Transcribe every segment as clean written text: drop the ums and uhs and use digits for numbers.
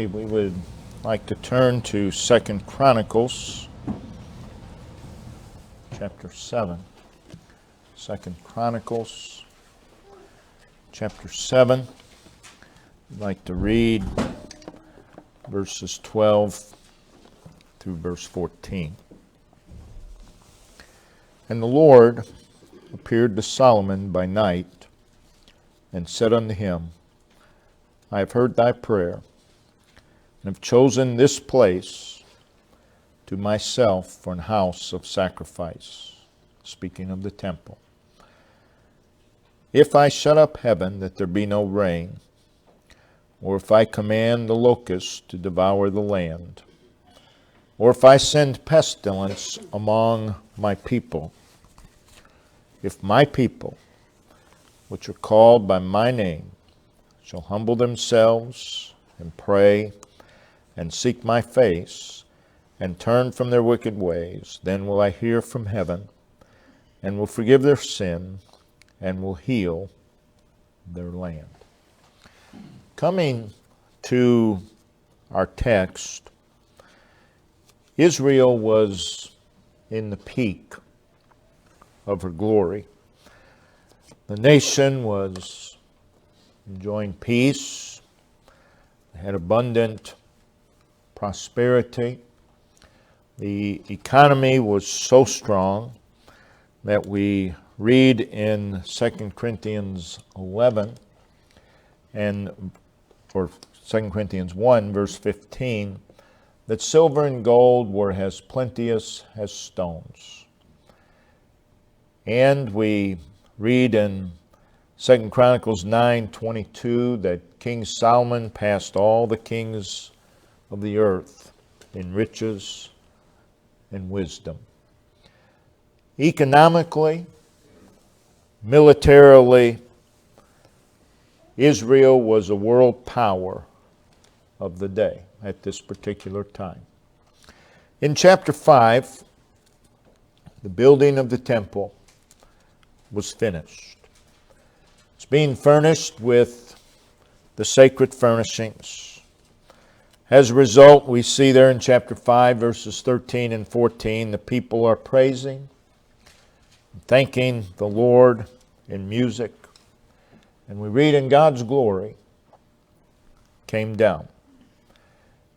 Okay, we would like to turn to 2 Chronicles, chapter 7. 2 Chronicles, chapter 7. I'd like to read verses 12 through verse 14. And the Lord appeared to Solomon by night, and said unto him, I have heard thy prayer, and have chosen this place to myself for an house of sacrifice. Speaking of the temple. If I shut up heaven that there be no rain, or if I command the locusts to devour the land, or if I send pestilence among my people, if my people, which are called by my name, shall humble themselves and pray and seek my face and turn from their wicked ways, then will I hear from heaven and will forgive their sin and will heal their land. Coming to our text, Israel was in the peak of her glory. The nation was enjoying peace, had abundant prosperity. The economy was so strong that we read in 2 Corinthians 11 or 2 Corinthians 1 verse 15 that silver and gold were as plenteous as stones. And we read in 2 Chronicles 9:22 that King Solomon passed all the kings of the earth in riches and wisdom. Economically, militarily, Israel was a world power of the day at this particular time. In chapter 5, the building of the temple was finished. It's being furnished with the sacred furnishings. As a result, we see there in chapter 5, verses 13 and 14, the people are praising, thanking the Lord in music. And we read, in God's glory came down.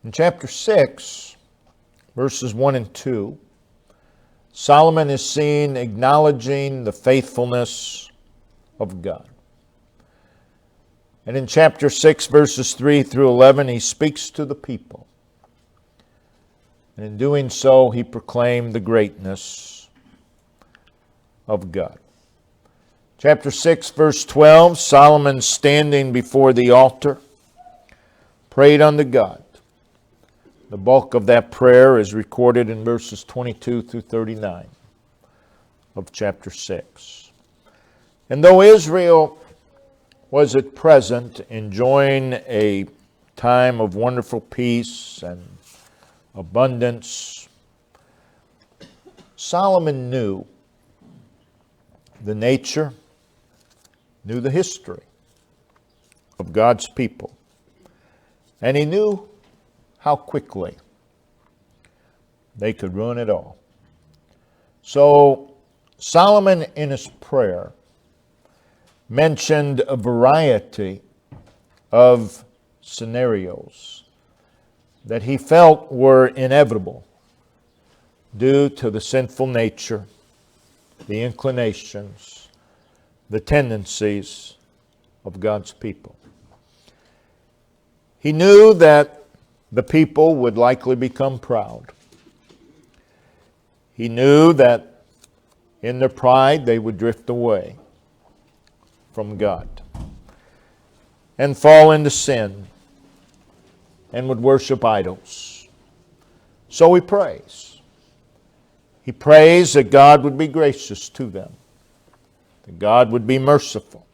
In chapter 6, verses 1 and 2, Solomon is seen acknowledging the faithfulness of God. And in chapter 6, verses 3 through 11, he speaks to the people. And in doing so, he proclaimed the greatness of God. Chapter 6, verse 12, Solomon standing before the altar, prayed unto God. The bulk of that prayer is recorded in verses 22 through 39 of chapter 6. And though Israel was at present enjoying a time of wonderful peace and abundance, Solomon knew the nature, knew the history of God's people, and he knew how quickly they could ruin it all. So Solomon, in his prayer, mentioned a variety of scenarios that he felt were inevitable due to the sinful nature, the inclinations, the tendencies of God's people. He knew that the people would likely become proud. He knew that in their pride they would drift away from God and fall into sin and would worship idols. So he prays. He prays that God would be gracious to them, that God would be merciful,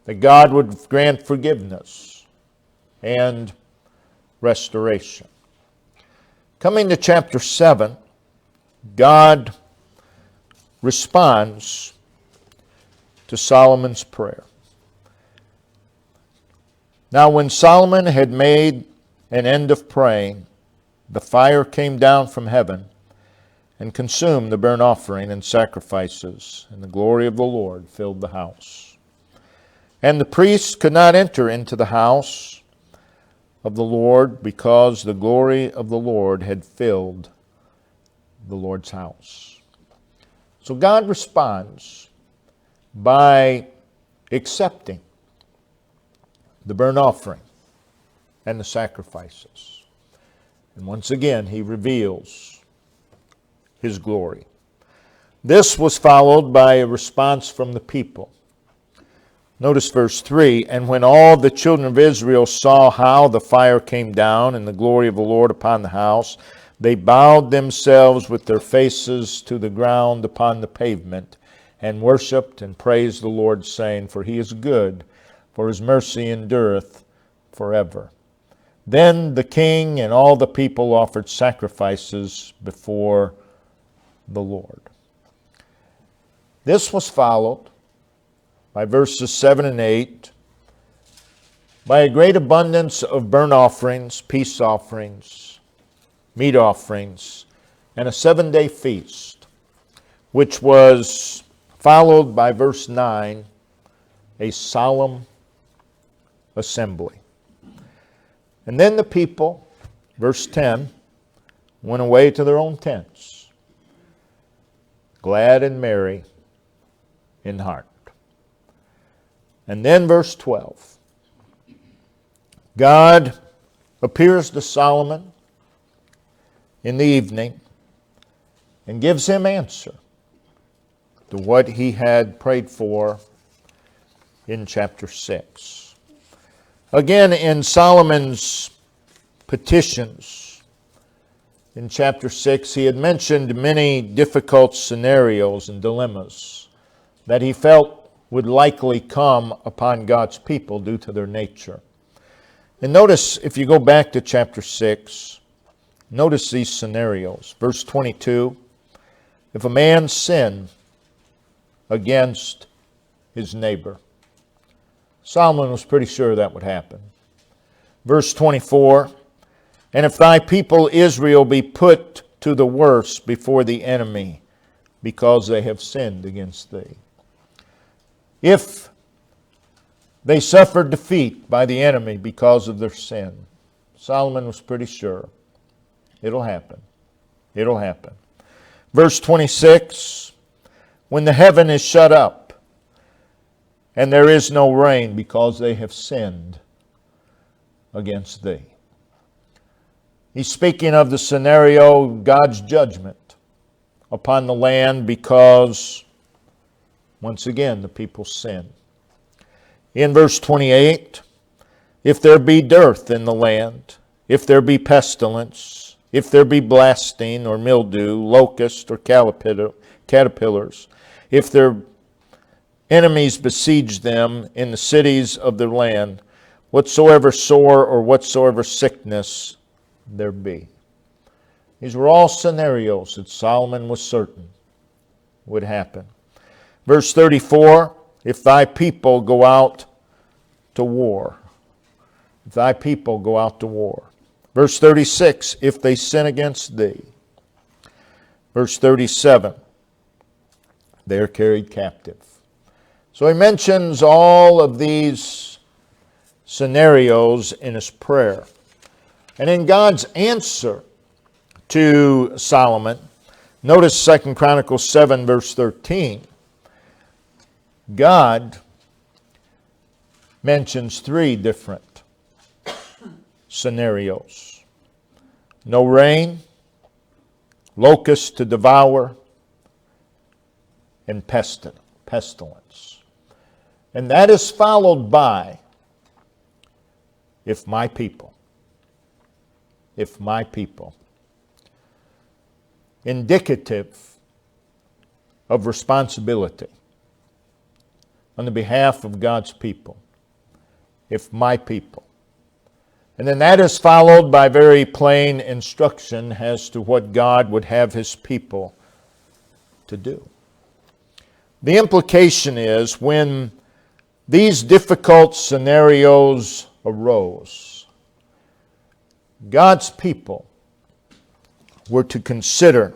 that God would grant forgiveness and restoration. Coming to chapter 7, God responds to Solomon's prayer. Now when Solomon had made an end of praying, the fire came down from heaven and consumed the burnt offering and sacrifices, and the glory of the Lord filled the house. And the priests could not enter into the house of the Lord because the glory of the Lord had filled the Lord's house. So God responds by accepting the burnt offering and the sacrifices. And once again, he reveals his glory. This was followed by a response from the people. Notice verse 3, and when all the children of Israel saw how the fire came down and the glory of the Lord upon the house, they bowed themselves with their faces to the ground upon the pavement, and worshipped and praised the Lord, saying, For he is good, for his mercy endureth forever. Then the king and all the people offered sacrifices before the Lord. This was followed by verses 7 and 8 by a great abundance of burnt offerings, peace offerings, meat offerings, and a 7-day feast, which was followed by verse 9, a solemn assembly. And then the people, verse 10, went away to their own tents, glad and merry in heart. And then verse 12. God appears to Solomon in the evening and gives him answer to what he had prayed for in chapter 6. Again, in Solomon's petitions, in chapter 6, he had mentioned many difficult scenarios and dilemmas that he felt would likely come upon God's people due to their nature. And notice, if you go back to chapter 6, notice these scenarios. Verse 22, if a man sin against his neighbor. Solomon was pretty sure that would happen. Verse 24, and if thy people Israel be put to the worse before the enemy, because they have sinned against thee. If they suffered defeat by the enemy because of their sin, Solomon was pretty sure it'll happen. It'll happen. Verse 26, when the heaven is shut up, and there is no rain because they have sinned against thee. He's speaking of the scenario, God's judgment upon the land because, once again, the people sin. In verse 28, if there be dearth in the land, if there be pestilence, if there be blasting or mildew, locust or caterpillars, if their enemies besiege them in the cities of their land, whatsoever sore or whatsoever sickness there be. These were all scenarios that Solomon was certain would happen. Verse 34, if thy people go out to war. If thy people go out to war. Verse 36, if they sin against thee. Verse 37, they are carried captive. So he mentions all of these scenarios in his prayer. And in God's answer to Solomon, notice 2 Chronicles 7 verse 13. God mentions 3 different scenarios. No rain, locusts to devour, and pestilence. And that is followed by, if my people. Indicative of responsibility on the behalf of God's people. If my people. And then that is followed by very plain instruction as to what God would have his people to do. The implication is when these difficult scenarios arose, God's people were to consider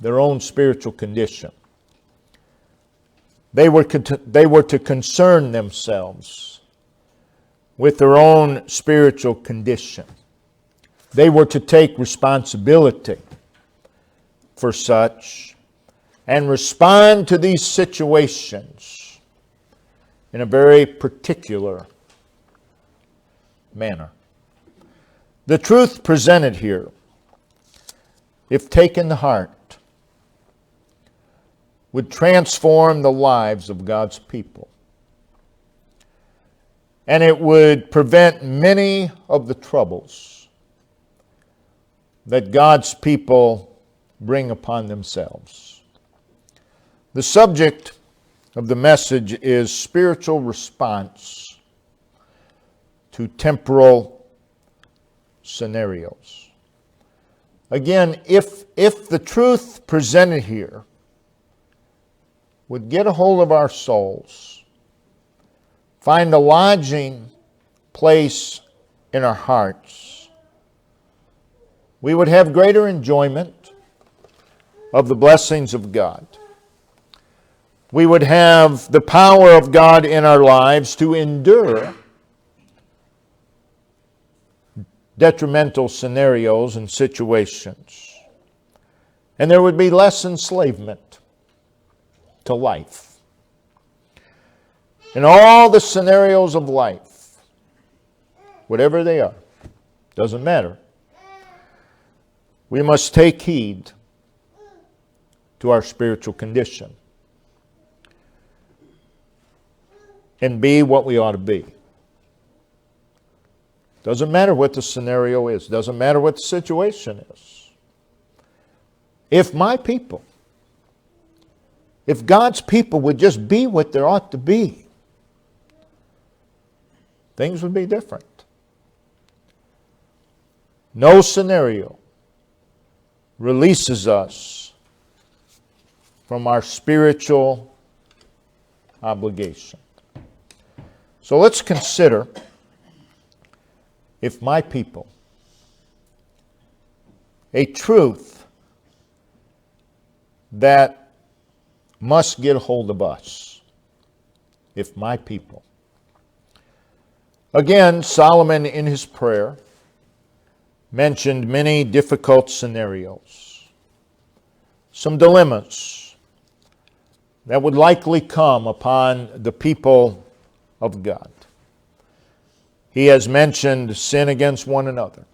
their own spiritual condition. They were to concern themselves with their own spiritual condition. They were to take responsibility for such and respond to these situations in a very particular manner. The truth presented here, if taken to heart, would transform the lives of God's people. And it would prevent many of the troubles that God's people bring upon themselves. The subject of the message is spiritual response to temporal scenarios. Again, if the truth presented here would get a hold of our souls, find a lodging place in our hearts, we would have greater enjoyment of the blessings of God. We would have the power of God in our lives to endure detrimental scenarios and situations. And there would be less enslavement to life. In all the scenarios of life, whatever they are, doesn't matter, we must take heed to our spiritual condition and be what we ought to be. Doesn't matter what the scenario is. Doesn't matter what the situation is. If my people, if God's people would just be what they ought to be, things would be different. No scenario releases us from our spiritual obligation. So let's consider, if my people, a truth that must get a hold of us. If my people. Again, Solomon in his prayer mentioned many difficult scenarios, some dilemmas that would likely come upon the people of God. He has mentioned sin against one another.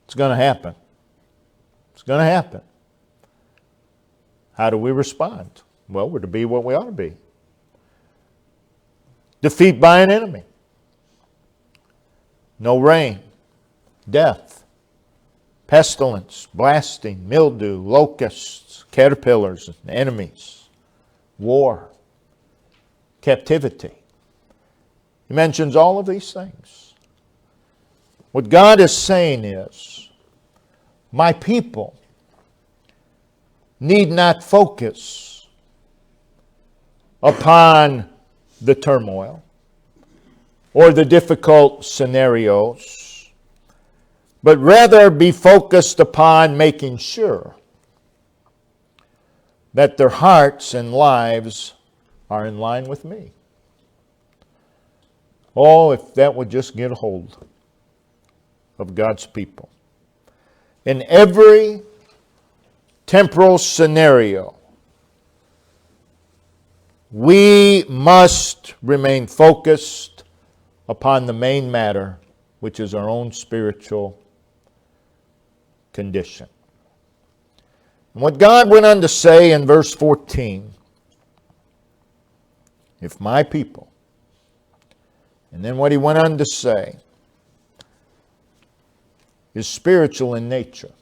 It's going to happen. It's going to happen. How do we respond? Well, we're to be what we ought to be. Defeat by an enemy. No rain. Death. Pestilence. Blasting. Mildew. Locusts. Caterpillars. Enemies. War. Captivity. He mentions all of these things. What God is saying is, my people need not focus upon the turmoil or the difficult scenarios, but rather be focused upon making sure that their hearts and lives are in line with me. Oh, if that would just get a hold of God's people. In every temporal scenario, we must remain focused upon the main matter, which is our own spiritual condition. And what God went on to say in verse 14, if my people, and then what he went on to say is spiritual in nature.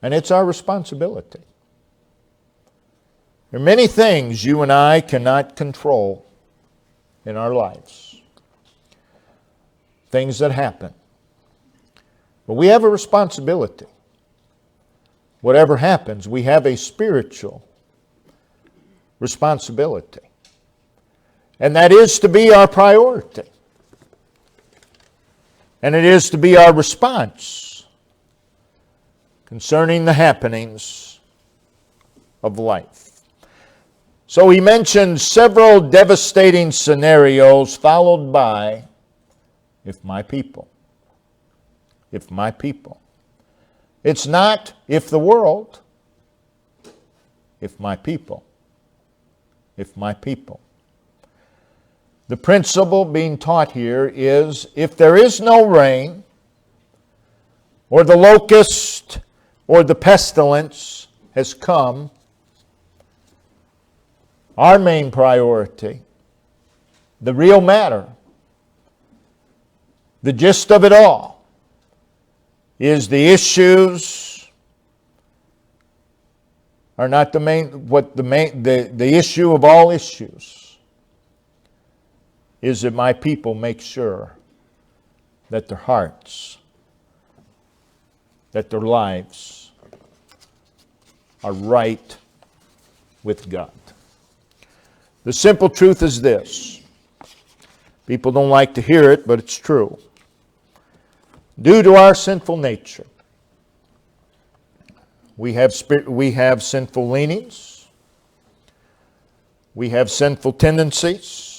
And it's our responsibility. There are many things you and I cannot control in our lives. Things that happen. But we have a responsibility. Whatever happens, we have a spiritual responsibility. And that is to be our priority. And it is to be our response concerning the happenings of life. So he mentions several devastating scenarios followed by, if my people. If my people. It's not if the world. If my people. If my people. The principle being taught here is if there is no rain, or the locust, or the pestilence has come, our main priority, the real matter, the gist of it all, is the issues are not the issue of all issues is that my people make sure that their hearts, that their lives are right with God. The simple truth is this. People don't like to hear it, but it's true. Due to our sinful nature, we have sinful leanings, we have sinful tendencies,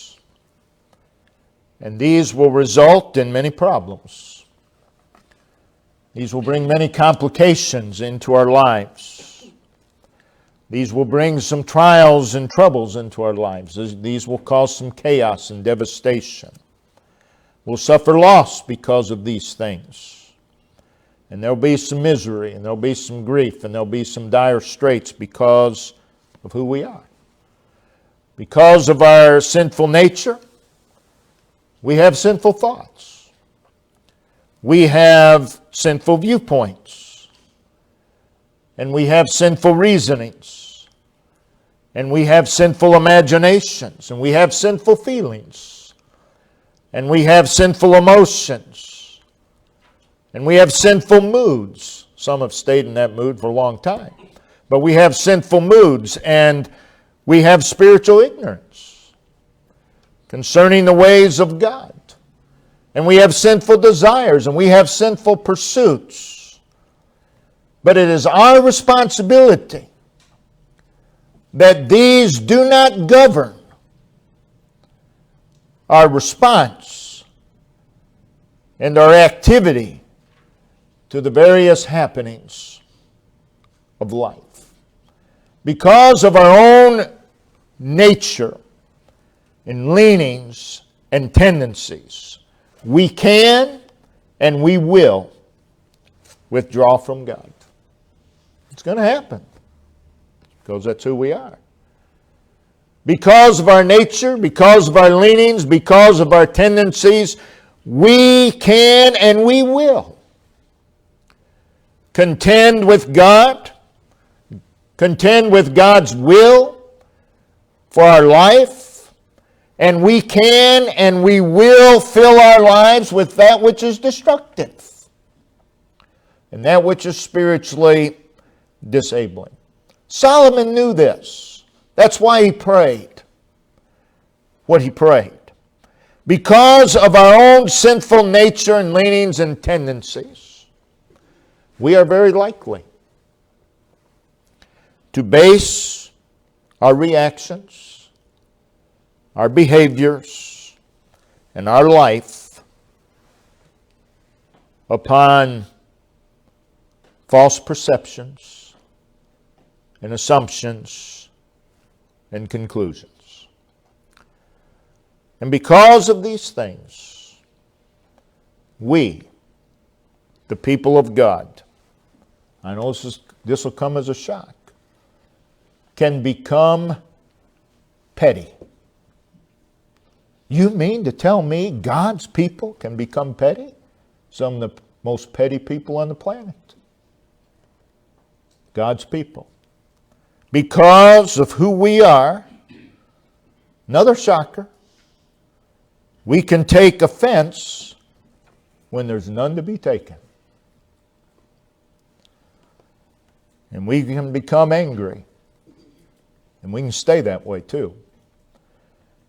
and these will result in many problems. These will bring many complications into our lives. These will bring some trials and troubles into our lives. These will cause some chaos and devastation. We'll suffer loss because of these things. And there'll be some misery, and there'll be some grief, and there'll be some dire straits because of who we are. Because of our sinful nature, we have sinful thoughts. We have sinful viewpoints. And we have sinful reasonings. And we have sinful imaginations. And we have sinful feelings. And we have sinful emotions. And we have sinful moods. Some have stayed in that mood for a long time. But we have sinful moods, and we have spiritual ignorance concerning the ways of God. And we have sinful desires, and we have sinful pursuits. But it is our responsibility that these do not govern our response and our activity to the various happenings of life. Because of our own nature and leanings and tendencies, we can and we will withdraw from God. It's going to happen because that's who we are. Because of our nature, because of our leanings, because of our tendencies, we can and we will contend with God, contend with God's will for our life, and we can and we will fill our lives with that which is destructive and that which is spiritually disabling. Solomon knew this. That's why he prayed what he prayed. Because of our own sinful nature and leanings and tendencies, we are very likely to base our reactions, our behaviors, and our life upon false perceptions and assumptions and conclusions. And because of these things, we, the people of God, I know this will come as a shock, can become petty. You mean to tell me God's people can become petty? Some of the most petty people on the planet. God's people. Because of who we are, another shocker, we can take offense when there's none to be taken. And we can become angry. And we can stay that way too.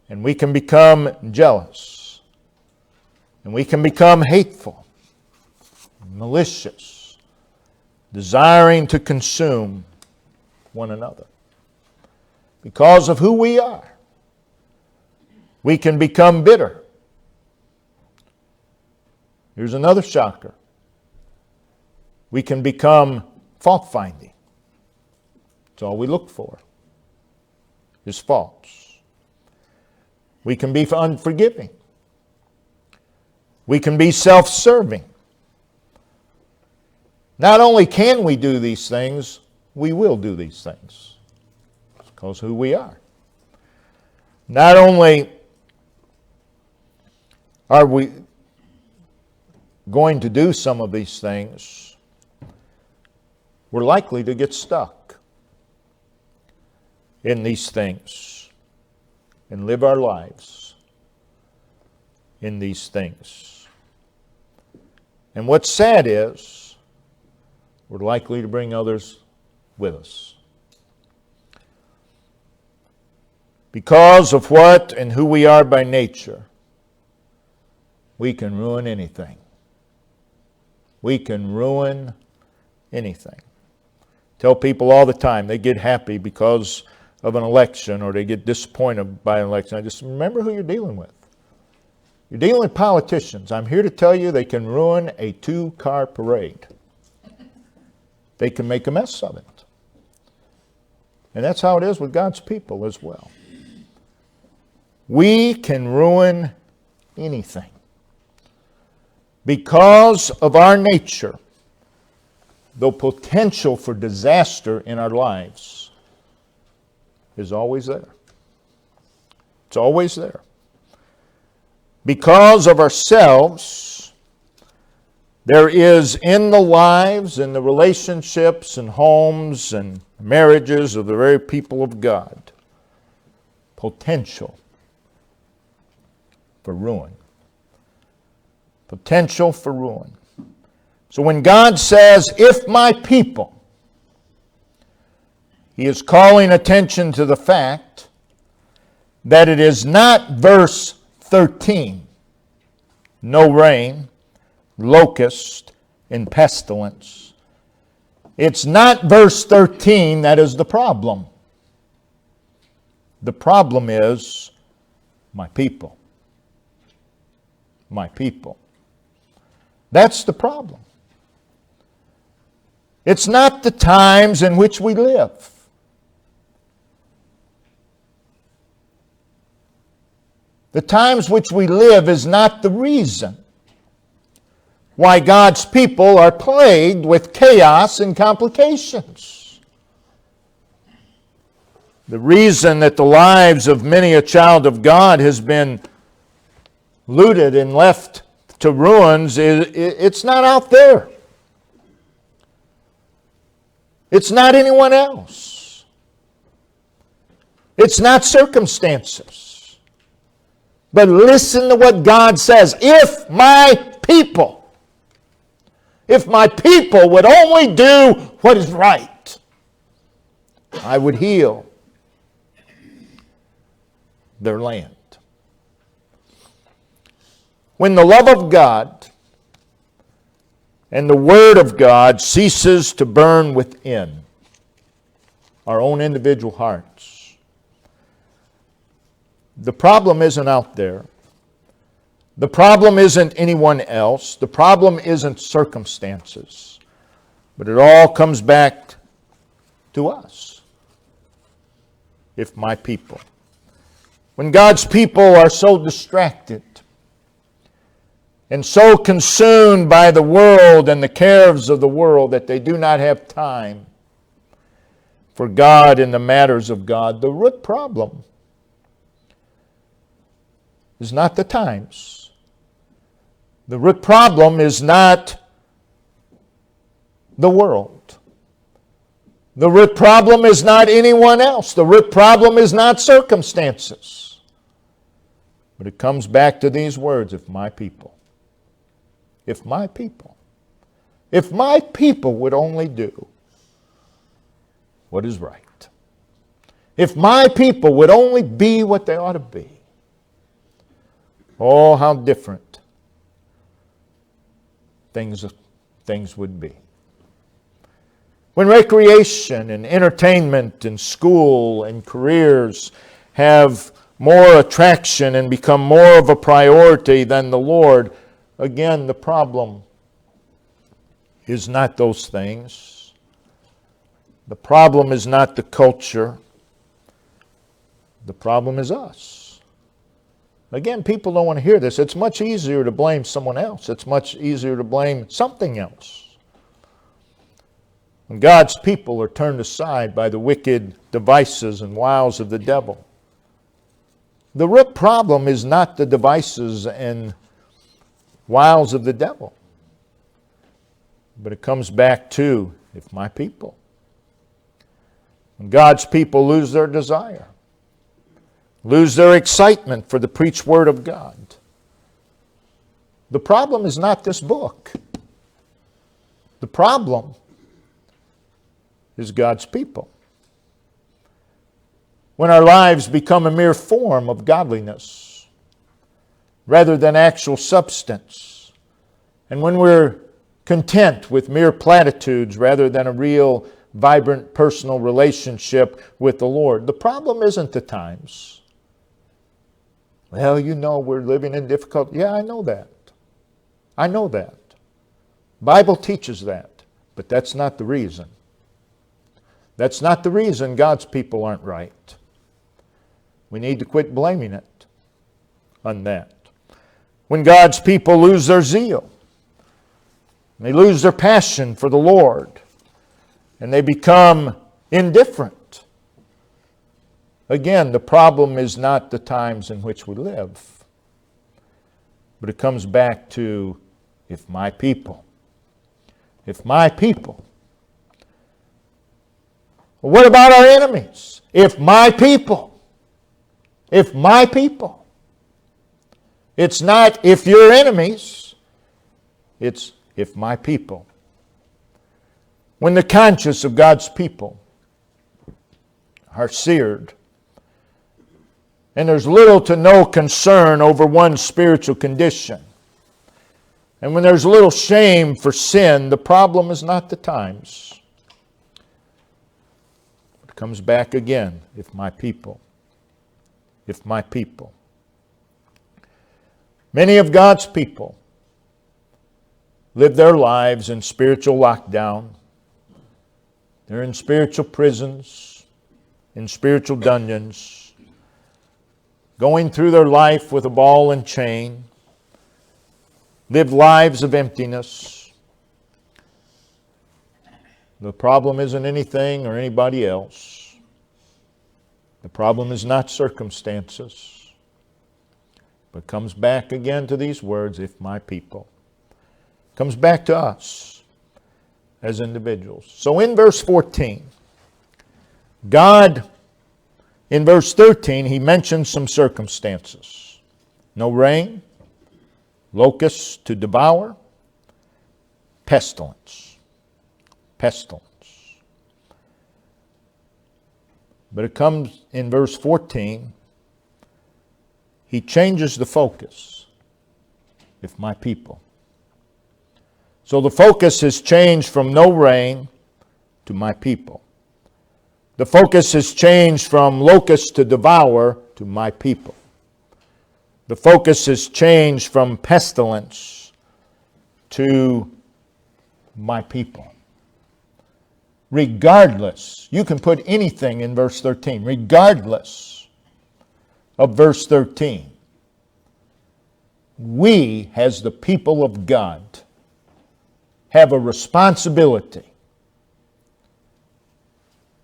And we can become jealous. And we can become hateful. malicious, desiring to consume one another. Because of who we are, we can become bitter. Here's another shocker. We can become fault-finding. It's all we look for is faults. We can be unforgiving. We can be self-serving. Not only can we do these things, we will do these things. It's because of who we are. Not only are we going to do some of these things, we're likely to get stuck in these things and live our lives in these things. And what's sad is we're likely to bring others with us. Because of what and who we are by nature, we can ruin anything. We can ruin anything. Tell people all the time they get happy because of an election or they get disappointed by an election. I just remember who you're dealing with. You're dealing with politicians. I'm here to tell you they can ruin a 2-car parade. They can make a mess of it. And that's how it is with God's people as well. We can ruin anything. Because of our nature, the potential for disaster in our lives is always there. It's always there. Because of ourselves, there is in the lives and the relationships and homes and marriages of the very people of God potential for ruin. Potential for ruin. So when God says, if my people, He is calling attention to the fact that it is not verse 13, no rain, locust, and pestilence. It's not verse 13 that is the problem. The problem is my people. My people. That's the problem. It's not the times in which we live. The times which we live is not the reason why God's people are plagued with chaos and complications. The reason that the lives of many a child of God has been looted and left to ruins, it's not out there. It's not anyone else. It's not circumstances. But listen to what God says. If my people would only do what is right, I would heal their land. When the love of God and the Word of God ceases to burn within our own individual hearts, the problem isn't out there. The problem isn't anyone else. The problem isn't circumstances. But it all comes back to us. If my people. When God's people are so distracted and so consumed by the world and the cares of the world that they do not have time for God and the matters of God, the root problem is not the times. The root problem is not the world. The root problem is not anyone else. The root problem is not circumstances. But it comes back to these words, if my people. If my people would only do what is right. If my people would only be what they ought to be. Oh, how different things things would be. When recreation and entertainment and school and careers have more attraction and become more of a priority than the Lord, again, the problem is not those things. The problem is not the culture. The problem is us. Again, people don't want to hear this. It's much easier to blame someone else. It's much easier to blame something else. When God's people are turned aside by the wicked devices and wiles of the devil, the root problem is not the devices and wiles of the devil, but it comes back to, if my people. When God's people lose their desire, lose their excitement for the preached word of God, the problem is not this book. The problem is God's people. When our lives become a mere form of godliness rather than actual substance, and when we're content with mere platitudes rather than a real, vibrant, personal relationship with the Lord, the problem isn't the times. Well, you know, we're living in difficult. Yeah, I know that. I know that. Bible teaches that, but that's not the reason. That's not the reason God's people aren't right. We need to quit blaming it on that. When God's people lose their zeal, they lose their passion for the Lord, and they become indifferent. Again, the problem is not the times in which we live, but it comes back to, if my people. If my people. Well, what about our enemies? If my people. If my people. It's not if your enemies. It's if my people. When the conscience of God's people are seared, and there's little to no concern over one's spiritual condition, and when there's little shame for sin, the problem is not the times. It comes back again, if my people. If my people. Many of God's people live their lives in spiritual lockdown. They're in spiritual prisons, in spiritual dungeons, going through their life with a ball and chain, live lives of emptiness. The problem isn't anything or anybody else. The problem is not circumstances, but comes back again to these words, if my people. Comes back to us as individuals. So in verse 14, God, in verse 13, he mentions some circumstances. No rain, locusts to devour, pestilence. Pestilence. But it comes in verse 14, he changes the focus. If my people. So the focus has changed from no rain to my people. The focus has changed from locusts to devour to my people. The focus has changed from pestilence to my people. Regardless, you can put anything in verse 13, regardless of verse 13. We, as the people of God, have a responsibility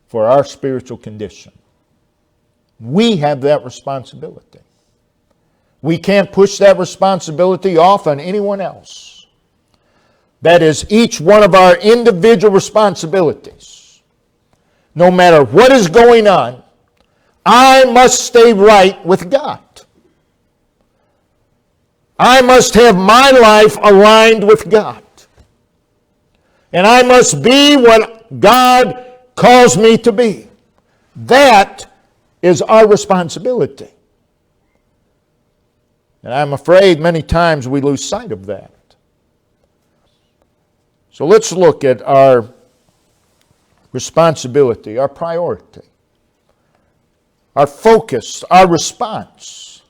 for our spiritual condition. We have that responsibility. We can't push that responsibility off on anyone else. That is each one of our individual responsibilities. No matter what is going on, I must stay right with God. I must have my life aligned with God. And I must be what God calls me to be. That is our responsibility. And I'm afraid many times we lose sight of that. So let's look at our responsibility, our priority, our focus, our response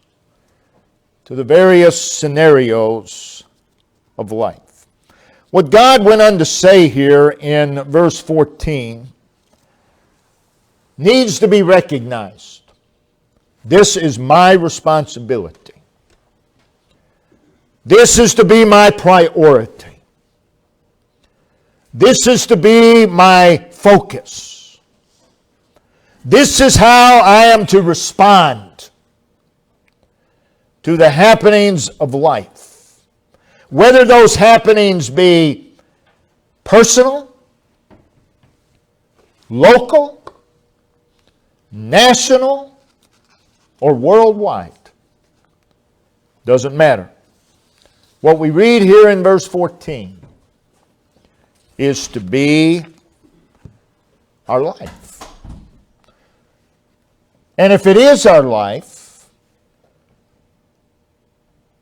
to the various scenarios of life. What God went on to say here in verse 14 needs to be recognized. This is my responsibility. This is to be my priority. This is to be my focus. This is how I am to respond to the happenings of life. Whether those happenings be personal, local, national, or worldwide. Doesn't matter. What we read here in verse 14 is to be our life. And if it is our life,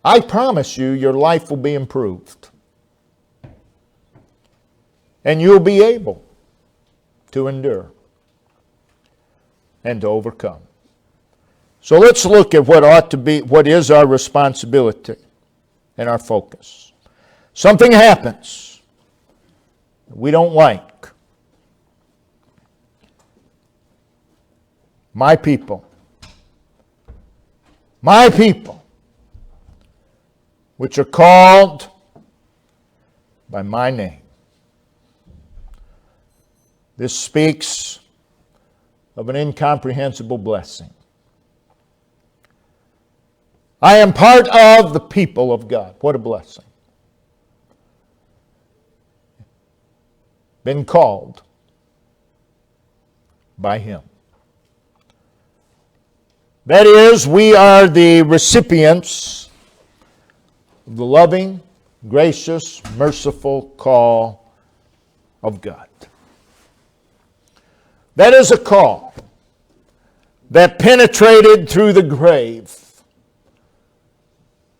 I promise you, your life will be improved. And you'll be able to endure and to overcome. So let's look at what is our responsibility and our focus. Something happens we don't like. My people, which are called by my name. This speaks of an incomprehensible blessing. I am part of the people of God. What a blessing. Been called by Him. That is, we are the recipients of the loving, gracious, merciful call of God. That is a call that penetrated through the grave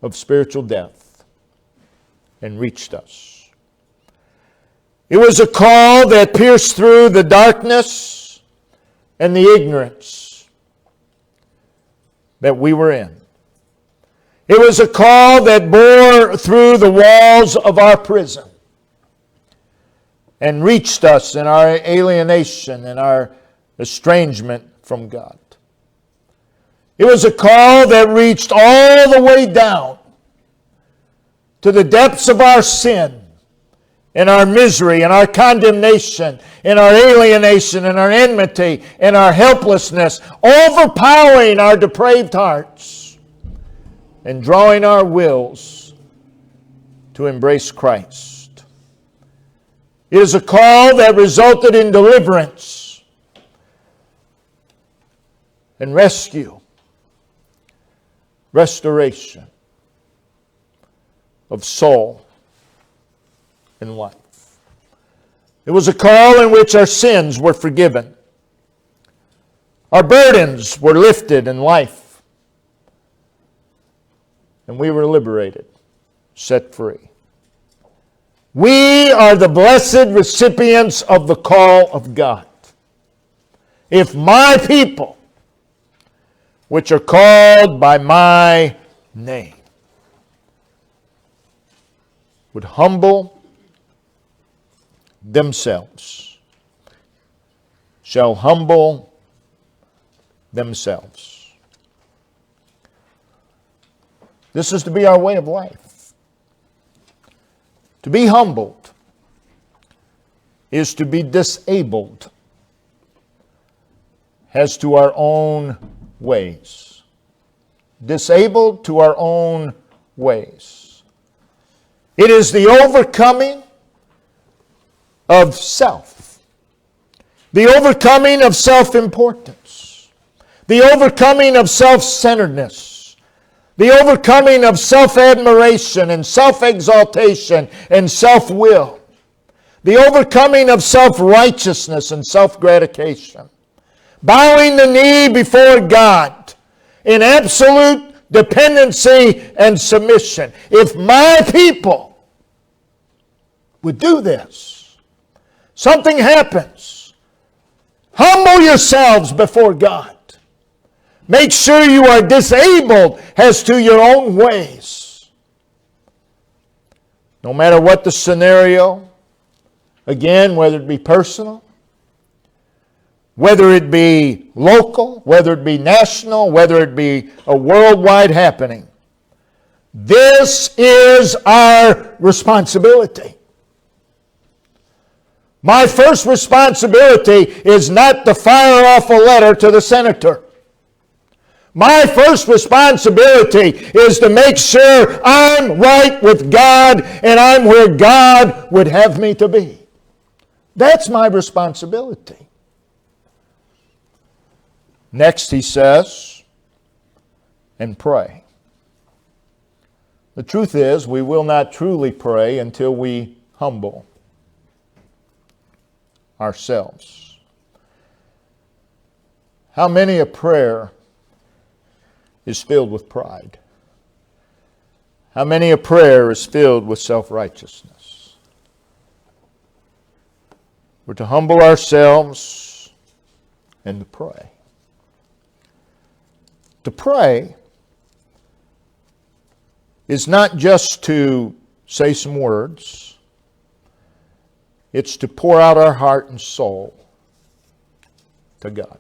of spiritual death and reached us. It was a call that pierced through the darkness and the ignorance that we were in. It was a call that bore through the walls of our prison and reached us in our alienation and our estrangement from God. It was a call that reached all the way down to the depths of our sin and our misery and our condemnation and our alienation and our enmity and our helplessness, overpowering our depraved hearts and drawing our wills to embrace Christ. It is a call that resulted in deliverance and rescue, restoration of soul and life. It was a call in which our sins were forgiven. Our burdens were lifted in life. And we were liberated, set free. We are the blessed recipients of the call of God. If my people, which are called by my name, would humble themselves, shall humble themselves. This is to be our way of life. To be humbled is to be disabled as to our own ways. Disabled to our own ways. It is the overcoming of self. The overcoming of self-importance. The overcoming of self-centeredness. The overcoming of self-admiration and self-exaltation and self-will. The overcoming of self-righteousness and self-gratification. Bowing the knee before God in absolute dependency and submission. If my people, would do this. Something happens. Humble yourselves before God. Make sure you are disabled as to your own ways. No matter what the scenario, again, whether it be personal, whether it be local, whether it be national, whether it be a worldwide happening, this is our responsibility. My first responsibility is not to fire off a letter to the senator. My first responsibility is to make sure I'm right with God and I'm where God would have me to be. That's my responsibility. Next, he says, and pray. The truth is, we will not truly pray until we humble ourselves. How many a prayer is filled with pride? How many a prayer is filled with self-righteousness? We're to humble ourselves and to pray. To pray is not just to say some words. It's to pour out our heart and soul to God.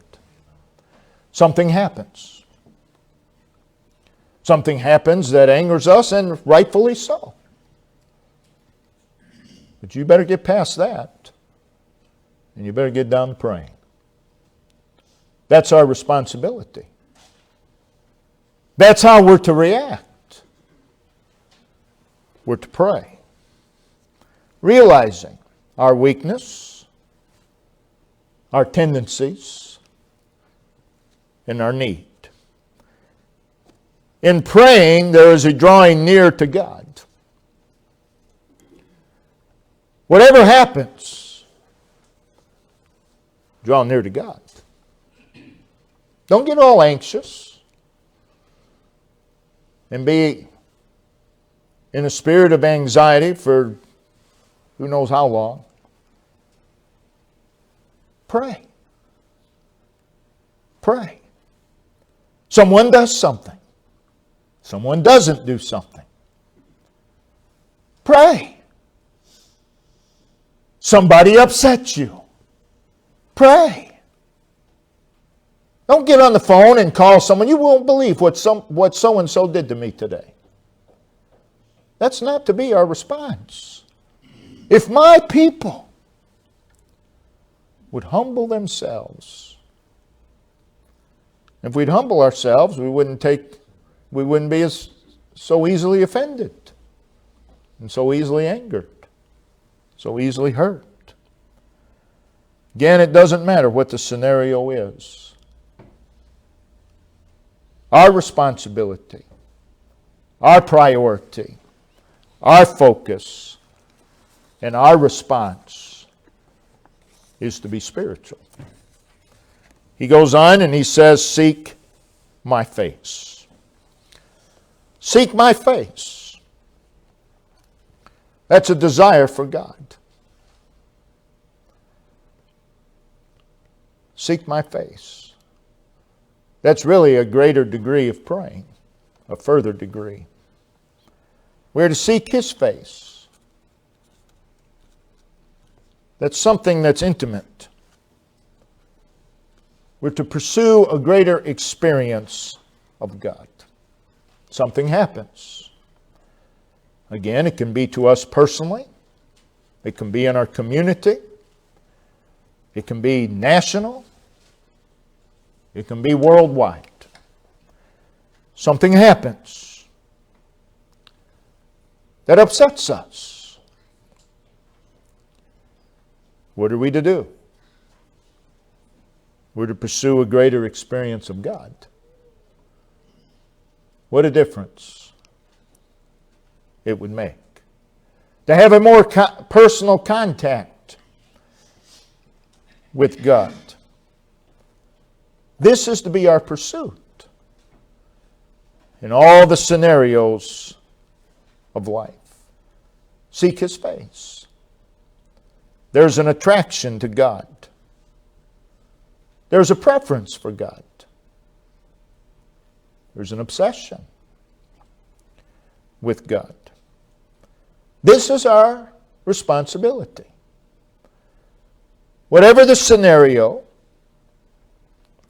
Something happens. Something happens that angers us, and rightfully so. But you better get past that, and you better get down to praying. That's our responsibility. That's how we're to react. We're to pray, realizing our weakness, our tendencies, and our need. In praying, there is a drawing near to God. Whatever happens, draw near to God. Don't get all anxious and be in a spirit of anxiety for who knows how long. Pray. Pray. Someone does something. Someone doesn't do something. Pray. Somebody upsets you. Pray. Don't get on the phone and call someone. You won't believe what so-and-so did to me today. That's not to be our response. If my people would humble themselves, if we'd humble ourselves, we wouldn't be so easily offended and so easily angered, so easily hurt. Again, it doesn't matter what the scenario is. Our responsibility, our priority, our focus, and our response is to be spiritual. He goes on and he says, seek my face. Seek my face. That's a desire for God. Seek my face. That's really a greater degree of praying, a further degree. We're to seek His face. That's something that's intimate. We're to pursue a greater experience of God. Something happens. Again, it can be to us personally. It can be in our community. It can be national. It can be worldwide. Something happens that upsets us. What are we to do? We're to pursue a greater experience of God. What a difference it would make. To have a more personal contact with God. This is to be our pursuit in all the scenarios of life. Seek His face. There's an attraction to God. There's a preference for God. There's an obsession with God. This is our responsibility. Whatever the scenario,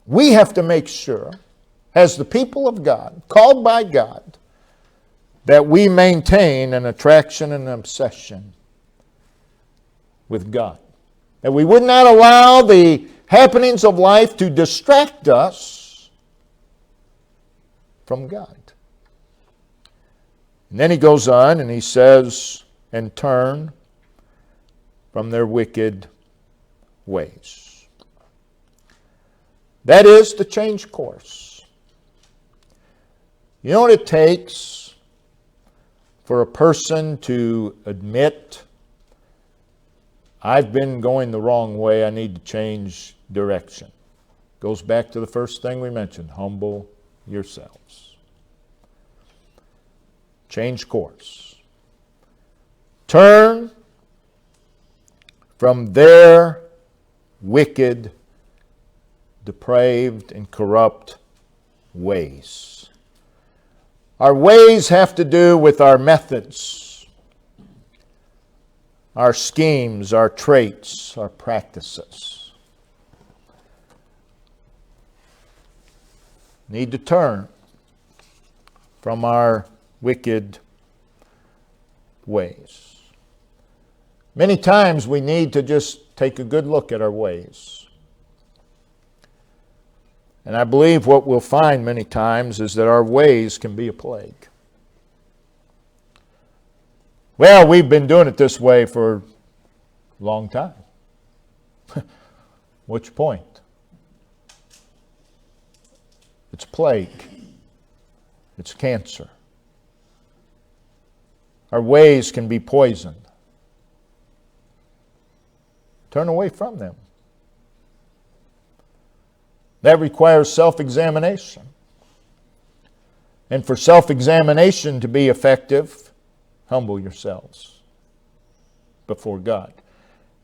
we have to make sure, as the people of God, called by God, that we maintain an attraction and an obsession with God. That we would not allow the happenings of life to distract us from God. And then he goes on and he says, and turn from their wicked ways. That is to change course. You know what it takes for a person to admit, I've been going the wrong way, I need to change direction? Goes back to the first thing we mentioned, humble yourselves. Change course. Turn from their wicked, depraved, and corrupt ways. Our ways have to do with our methods, our schemes, our traits, our practices. Need to turn from our wicked ways. Many times we need to just take a good look at our ways. And I believe what we'll find many times is that our ways can be a plague. Well, we've been doing it this way for a long time. What's your point? It's a plague. It's cancer. Our ways can be poisoned. Turn away from them. That requires self-examination. And for self-examination to be effective, humble yourselves before God.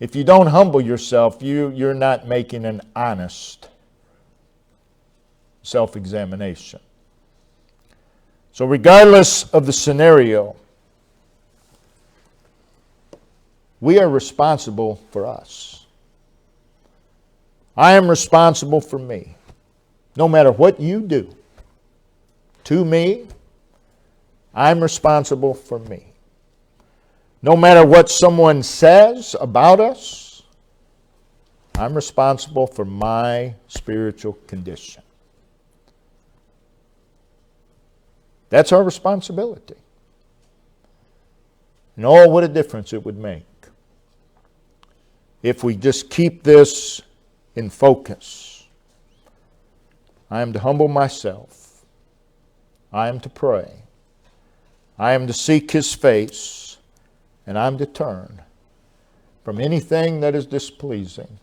If you don't humble yourself, you're not making an honest self-examination. So regardless of the scenario, we are responsible for us. I am responsible for me. No matter what you do to me, I'm responsible for me. No matter what someone says about us, I'm responsible for my spiritual condition. That's our responsibility. And oh, what a difference it would make if we just keep this in focus. I am to humble myself. I am to pray. I am to seek His face. And I'm to turn from anything that is displeasing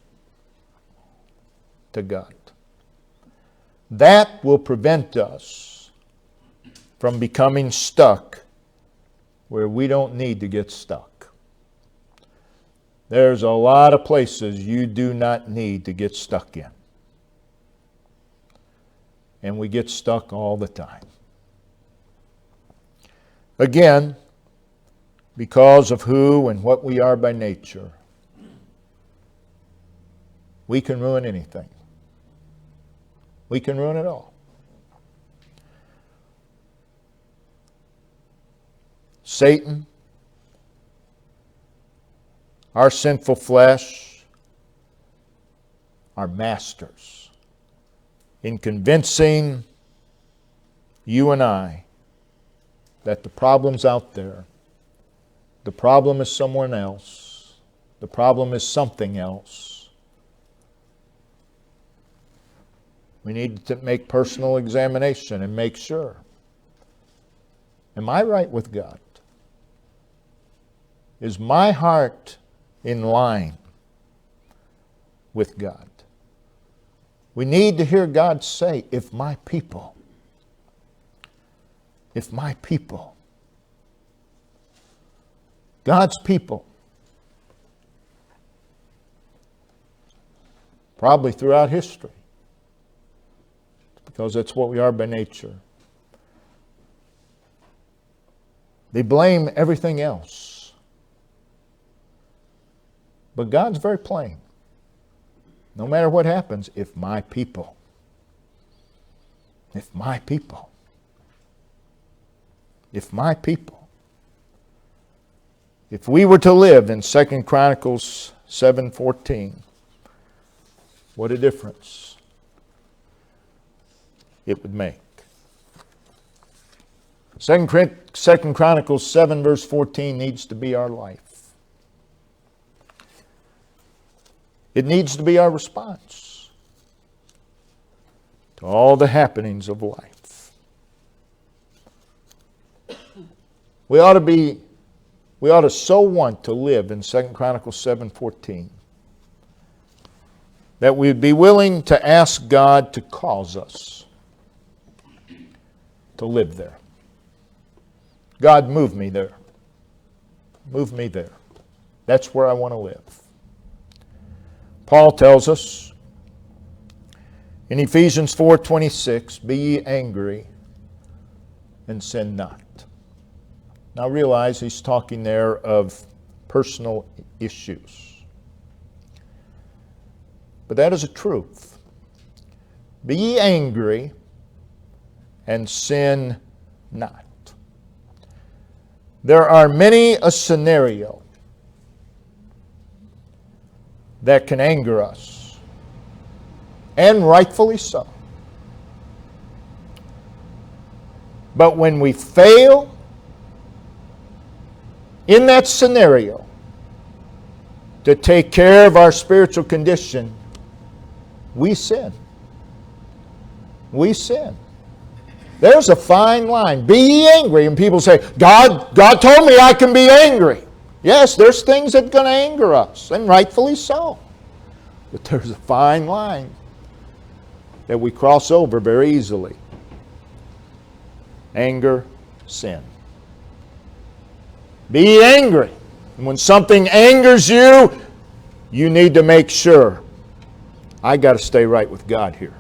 to God. That will prevent us from becoming stuck where we don't need to get stuck. There's a lot of places you do not need to get stuck in. And we get stuck all the time. Again, because of who and what we are by nature, we can ruin anything. We can ruin it all. Satan, our sinful flesh, are masters in convincing you and I that the problem's out there. The problem is someone else. The problem is something else. We need to make personal examination and make sure. Am I right with God? Is my heart in line with God? We need to hear God say, if my people, God's people probably throughout history, because that's what we are by nature. They blame everything else. But God's very plain. No matter what happens, if my people, if my people, if we were to live in 2 Chronicles 7:14, what a difference it would make. 2 Chronicles 7 verse 14 needs to be our life. It needs to be our response to all the happenings of life. We ought to so want to live in 2 Chronicles 7:14 that we'd be willing to ask God to cause us to live there. God, move me there. Move me there. That's where I want to live. Paul tells us in Ephesians 4:26, be ye angry and sin not. Now realize he's talking there of personal issues. But that is a truth. Be ye angry and sin not. There are many a scenario that can anger us, and rightfully so. But when we fail in that scenario to take care of our spiritual condition, we sin. We sin. There's a fine line. Be ye angry. And people say, God told me I can be angry. Yes, there's things that are going to anger us, and rightfully so. But there's a fine line that we cross over very easily. Anger, sin. Be ye angry. And when something angers you, you need to make sure, I got to stay right with God here.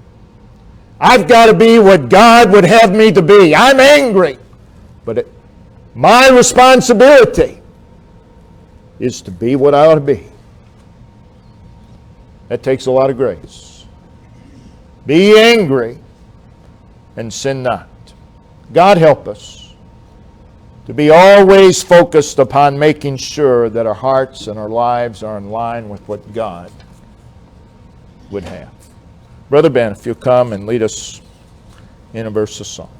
I've got to be what God would have me to be. I'm angry. But my responsibility is to be what I ought to be. That takes a lot of grace. Be angry and sin not. God help us to be always focused upon making sure that our hearts and our lives are in line with what God would have. Brother Ben, if you'll come and lead us in a verse of song.